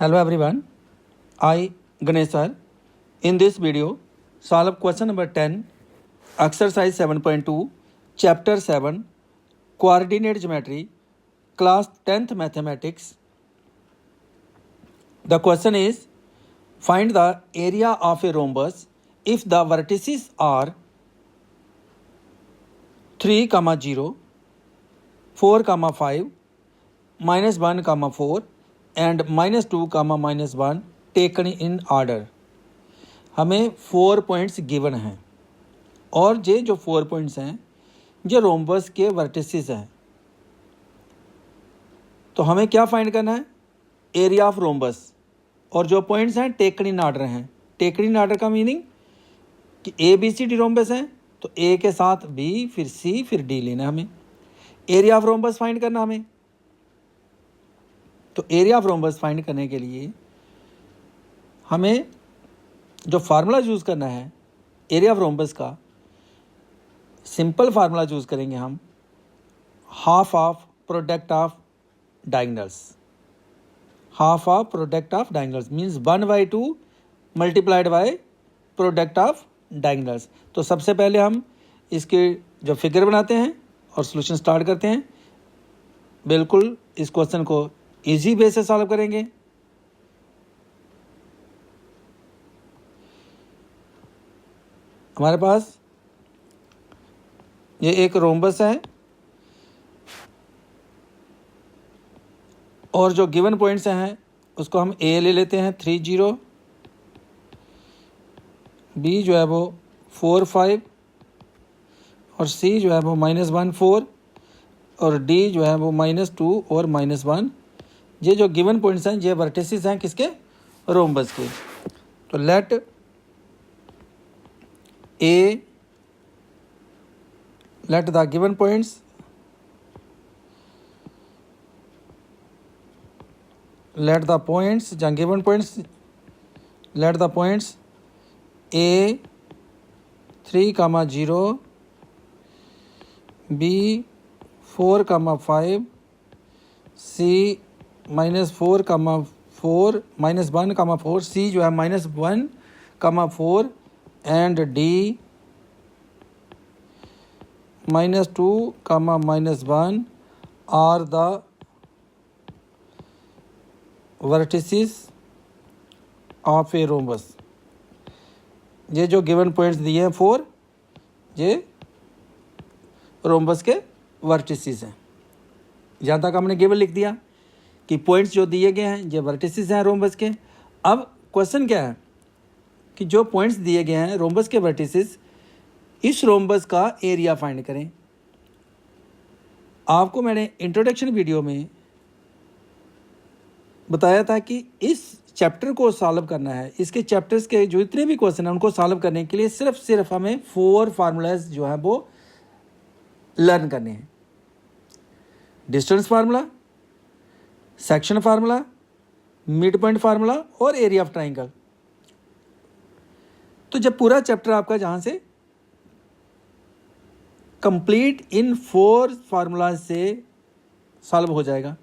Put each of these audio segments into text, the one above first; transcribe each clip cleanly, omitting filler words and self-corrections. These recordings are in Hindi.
Hello everyone, I Ganesh sir. In this video, solve question number 10, exercise 7.2, chapter 7, coordinate geometry, class 10th mathematics. The question is, find the area of a rhombus if the vertices are 3, 0, 4, 5, -1, 4 and -2, -1 taken in order. हमें 4 पॉइंट्स गिवन हैं और ये जो 4 पॉइंट्स हैं ये रोम्बस के वर्टिसेस हैं। तो हमें क्या फाइंड करना है? Area of rhombus. और जो पॉइंट्स हैं टेकन इन ऑर्डर हैं। टेकन इन ऑर्डर का मीनिंग कि A B C D rhombus हैं तो ए के साथ बी फिर सी फिर डी लेना है हमें। एरिया ऑफ रोम्बस फाइंड करना हमें। तो एरिया ऑफ रोम्बस फाइंड करने के लिए हमें जो फार्मूला यूज़ करना है एरिया ऑफ रोम्बस का, सिंपल फार्मूला यूज़ करेंगे हम, half of product of diagonals. Half of product of diagonals means 1/2 multiplied by product of diagonals. तो सबसे पहले हम इसके जो फिगर बनाते हैं और सॉल्यूशन स्टार्ट करते हैं। बिल्कुल इस क्वेश्चन को इजी वे से सॉल्व करेंगे। हमारे पास ये एक रोम्बस है और जो गिवन पॉइंट्स हैं उसको हम ए ले लेते हैं 3, 0, बी जो है वो 4, 5 और सी जो है वो -1, 4 और डी जो है वो -2 और -1। ये जो गिवन पॉइंट्स हैं ये वर्टिसेस हैं किसके? रोम्बस के। तो let the given points let the points A 3, 0, B 4, 5, C -4, 4 -1, 4, C जो है -1, 4 and D -2, -1 are the vertices of a rhombus. ये जो गिवन पॉइंट्स दिए हैं 4, ये रोम्बस के वर्टिसेस हैं। यहाँ तक हमने गिवन लिख दिया कि पॉइंट्स जो दिए गए हैं ये वर्टिसेस हैं रोम्बस के। अब क्वेश्चन क्या है कि जो पॉइंट्स दिए गए हैं रोम्बस के वर्टिसेस, इस रोम्बस का एरिया फाइंड करें। आपको मैंने इंट्रोडक्शन वीडियो में बताया था कि इस चैप्टर को सॉल्व करना है, इसके चैप्टर्स के जो इतने भी क्वेश्चन हैं उनको सॉल्व करने के लिए सिर्फ हमें 4 फार्मूलाज जो है वो लर्न करने हैं। Distance formula, section formula, mid point formula और एरिया ऑफ ट्राइंगल। तो जब पूरा चैप्टर आपका जहाँ से कंप्लीट इन 4 फार्मूलाज से सॉल्व हो जाएगा।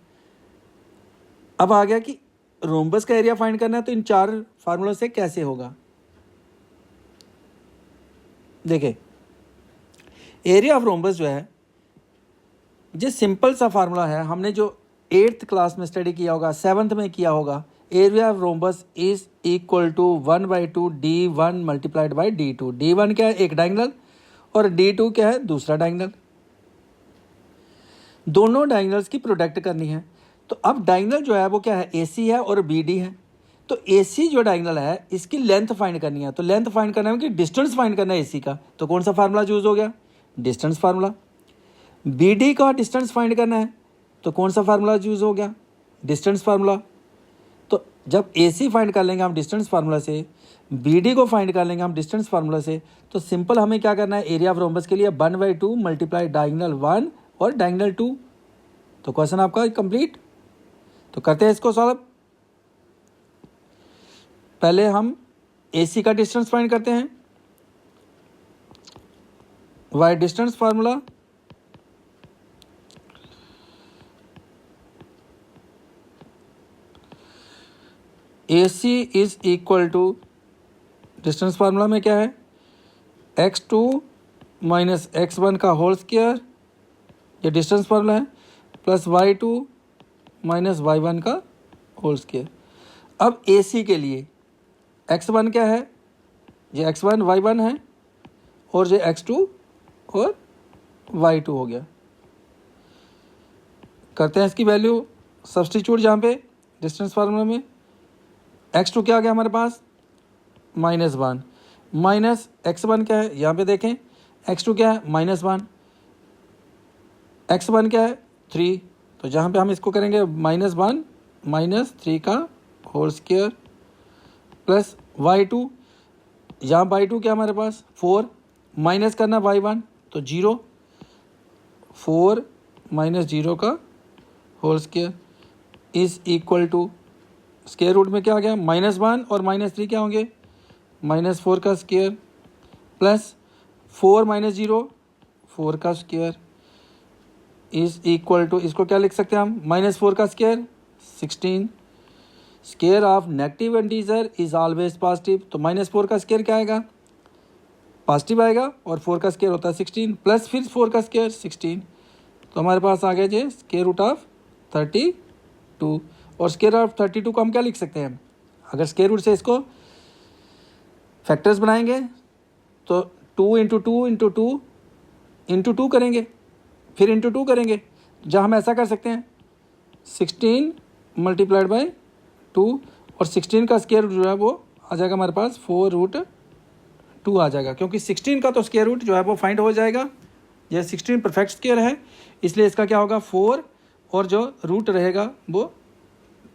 अब आ गया कि रोम्बस का एरिया फाइंड करना है तो इन 4 फार्मूलों से कैसे होगा। देखिए एरिया ऑफ रोम्बस जो है ये सिंपल सा फार्मूला है। हमने जो 8th क्लास में स्टडी किया होगा, 7th में किया होगा। Area of rhombus is equal to 1/2 D1 multiplied by D2। D1 क्या है? एक डायगोनल और D2 क्या है? दूसरा डायगोनल। दोनों डायगोनल्स की प्रोडक्ट करनी है। तो अब डायगोनल जो है वो क्या है? AC है और BD है। तो AC जो डायगोनल है इसकी लेंथ फाइंड करनी है। तो लेंथ फाइंड करना है कि डिस्टेंस फाइंड करना है AC का। तो कौन सा फार्मूला यूज हो गया? Distance formula. BD का डिस्टेंस फाइंड करना है तो कौन सा फार्मूला यूज हो गया? Distance formula. तो जब AC फाइंड कर लेंगे हम डिस्टेंस फार्मूला से, BD को फाइंड कर लेंगे हम डिस्टेंस फार्मूला से, तो सिंपल हमें क्या करना है? एरिया ऑफ रोम्बस के लिए 1/2 मल्टीप्लाई डायगोनल 1 और डायगोनल 2। तो क्वेश्चन आपका कंप्लीट। तो करते हैं इसको सॉल्व। पहले हम AC का डिस्टेंस फाइंड करते हैं। y distance formula A C is equal to, distance formula में क्या है, x2 माइनस x1 का होल स्क्वायर, ये डिस्टेंस फार्मूला है, प्लस y2 माइनस y1 का होल स्क्वायर। अब ए सी के लिए x1 क्या है, ये x1 y1 है, और ये x2 और y2 हो गया। करते हैं इसकी वैल्यू सब्सटीट्यूट, जहाँ पे डिस्टेंस फार्मूला में x2 क्या आ गया हमारे पास, -1, माइनस x1 क्या है, यहाँ पे देखें x2 क्या है, -1, x1 क्या है 3, तो जहाँ पे हम इसको करेंगे -1 माइनस 3 का होल स्क्वायर, प्लस y2, यहाँ y2 क्या हमारे पास 4, माइनस करना y1 तो 0, 4 माइनस 0 का whole square is equal to, square root में क्या आ गया, -1 और -3 क्या होंगे, -4 का स्क्वायर, प्लस 4 माइनस 0 4 का स्क्वायर इज इक्वल टू, इसको क्या लिख सकते हैं हम, -4 का square 16, square of negative integer is always positive, तो -4 का स्क्वायर क्या आएगा, पॉजिटिव आएगा, और 4 का स्क्वायर होता है 16, प्लस फिर 4 का स्क्वायर 16, तो हमारे पास आ गया जी स्क्वायर रूट ऑफ 32, और स्क्वायर ऑफ 32 को हम क्या लिख सकते हैं, अगर स्क्वायर रूट से इसको फैक्टर्स बनाएंगे तो 2 इंटू 2 इंटू 2 इंटू 2 करेंगे, फिर इंटू 2 करेंगे, जहाँ हम ऐसा कर सकते हैं 16 मल्टीप्लाइड बाई 2, और 16 का स्क्वायर रूट जो है वो आ जाएगा हमारे पास 4√2 आ जाएगा, क्योंकि 16 का तो स्क्वायर रूट जो है वो फाइंड हो जाएगा, यह 16 परफेक्ट स्क्वायर है, इसलिए इसका क्या होगा 4, और जो रूट रहेगा वो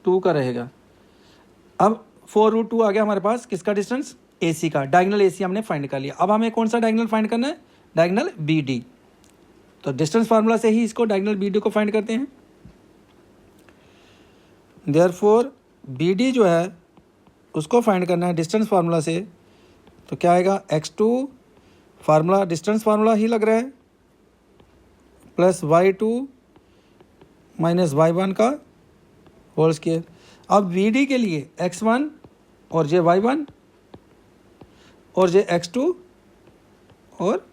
2 का रहेगा। अब 4√2 आ गया हमारे पास, किसका डिस्टेंस, AC का, डायगोनल AC हमने फाइंड कर लिया। अब हमें कौन सा डायगोनल फाइंड करना है, डायगोनल BD, तो डिस्टेंस फार्मूला से ही इसको डायगोनल BD को फाइंड करते हैं। देयरफॉर BD जो है उसको फाइंड करना है डिस्टेंस फार्मूला से, तो क्या आएगा, x2 फार्मूला डिस्टेंस फार्मूला ही लग रहा है, प्लस y2 माइनस y1 का होल स्क्वायर। अब BD के लिए x1 और ये y1 और ये x2 और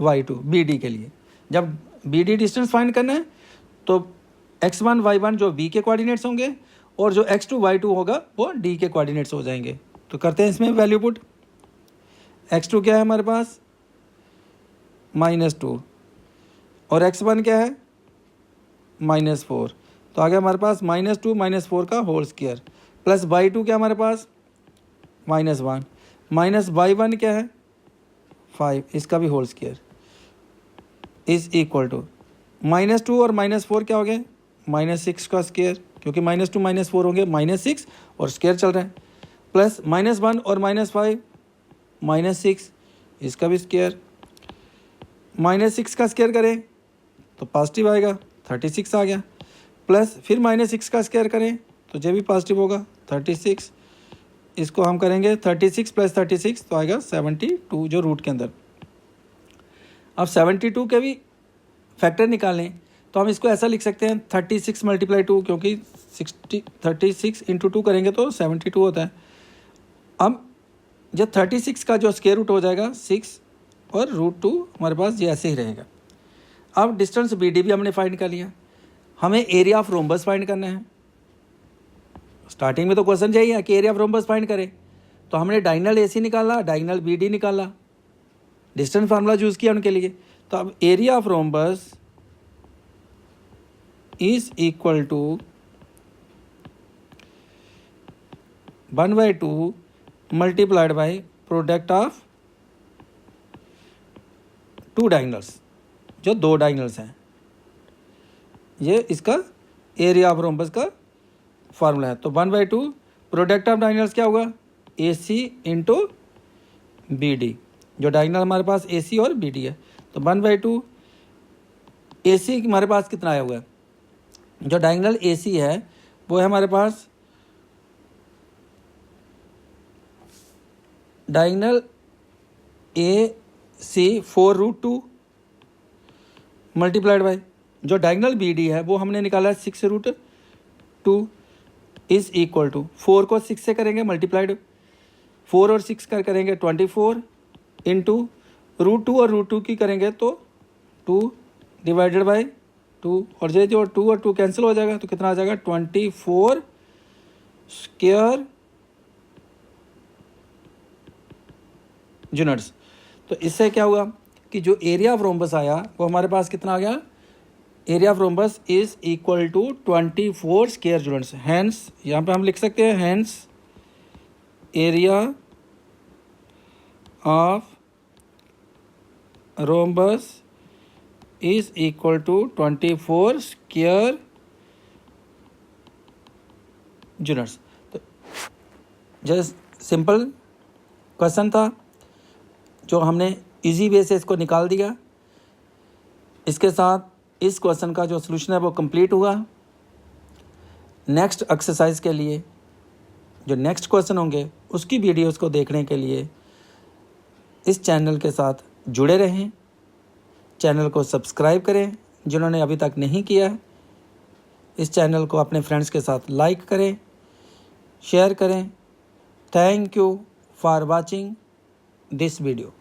y2, BD के लिए जब BD डिस्टेंस फाइंड करना है तो x1 y1 जो B के कोऑर्डिनेट्स होंगे, और जो x2 y2 होगा वो D के कोऑर्डिनेट्स हो जाएंगे। तो करते हैं इसमें वैल्यू पुट, x2 क्या है हमारे पास -2, और x1 क्या है -4, तो आ गया हमारे पास -2 -4 का होल स्क्वायर, प्लस y2 क्या हमारे पास -1, माइनस y1 क्या है 5, इसका भी whole square is equal to, -2 और -4 क्या हो गए, -6 का स्क्वायर, क्योंकि -2 -4 होंगे -6 और स्क्वायर चल रहा है, प्लस -1 और -5 -6, इसका भी स्क्वायर, -6 का स्क्वायर करें तो पॉजिटिव आएगा 36 आ गया, प्लस फिर -6 का स्क्वायर करें तो ये भी पॉजिटिव होगा 36, इसको हम करेंगे 36 प्लस 36 तो आएगा 72 जो रूट के अंदर। अब 72 के भी फैक्टर निकालें तो हम इसको ऐसा लिख सकते हैं 36 मल्टीप्लाई 2, क्योंकि 36 इंटू 2 करेंगे तो 72 होता है। अब जब 36 का जो स्क्वायर रूट हो जाएगा 6 और √2 हमारे पास ये ऐसे ही रहेगा। अब डिस्टेंस BD भी हमने फाइंड कर लिया, हमें एरिया ऑफ रोम्बस फाइंड करना है। स्टार्टिंग में तो क्वेश्चन यही है कि एरिया ऑफ रोम्बस फाइंड करें, तो हमने डायगोनल AC निकाला, डायगोनल BD निकाला, डिस्टेंस फार्मूला यूज़ किया उनके लिए। तो अब area of rhombus is equal to 1/2 multiplied by product of 2 diagonals, जो 2 डायगोनल्स हैं, ये इसका एरिया ऑफ रोम्बस का फार्मूला है। तो 1/2 प्रोडक्ट ऑफ डायगोनल्स क्या होगा, AC इंटू BD, जो डायगोनल हमारे पास AC और BD है। तो 1/2 AC हमारे पास कितना आया हुआ है, जो डायगोनल AC है वो है हमारे पास डायगोनल AC 4√2 मल्टीप्लाइड बाई जो डायगोनल BD है वो हमने निकाला है 6√2, इज़ इक्वल टू 4 को 6 से करेंगे मल्टीप्लाइड, 4 और 6 का करेंगे 24 इंटू √2 और √2 की करेंगे तो 2 डिवाइडेड बाई 2 और जो 2 और 2 कैंसिल हो जाएगा तो कितना आ जाएगा 24 स्क्वायर यूनिट्स। तो इससे क्या हुआ कि जो एरिया ऑफ रोम्बस आया वो हमारे पास कितना आ गया, area of rhombus is equal to 24 square units. Hence यहाँ पे हम लिख सकते हैं hence area of rhombus is equal to 24 square units. तो जस्ट सिंपल क्वेश्चन था जो हमने इजी वे से इसको निकाल दिया। इसके साथ इस क्वेश्चन का जो सलूशन है वो कंप्लीट हुआ। नेक्स्ट एक्सरसाइज के लिए जो नेक्स्ट क्वेश्चन होंगे उसकी वीडियोस को देखने के लिए इस चैनल के साथ जुड़े रहें। चैनल को सब्सक्राइब करें जिन्होंने अभी तक नहीं किया। इस चैनल को अपने फ्रेंड्स के साथ लाइक करें, शेयर करें। Thank you for watching this video.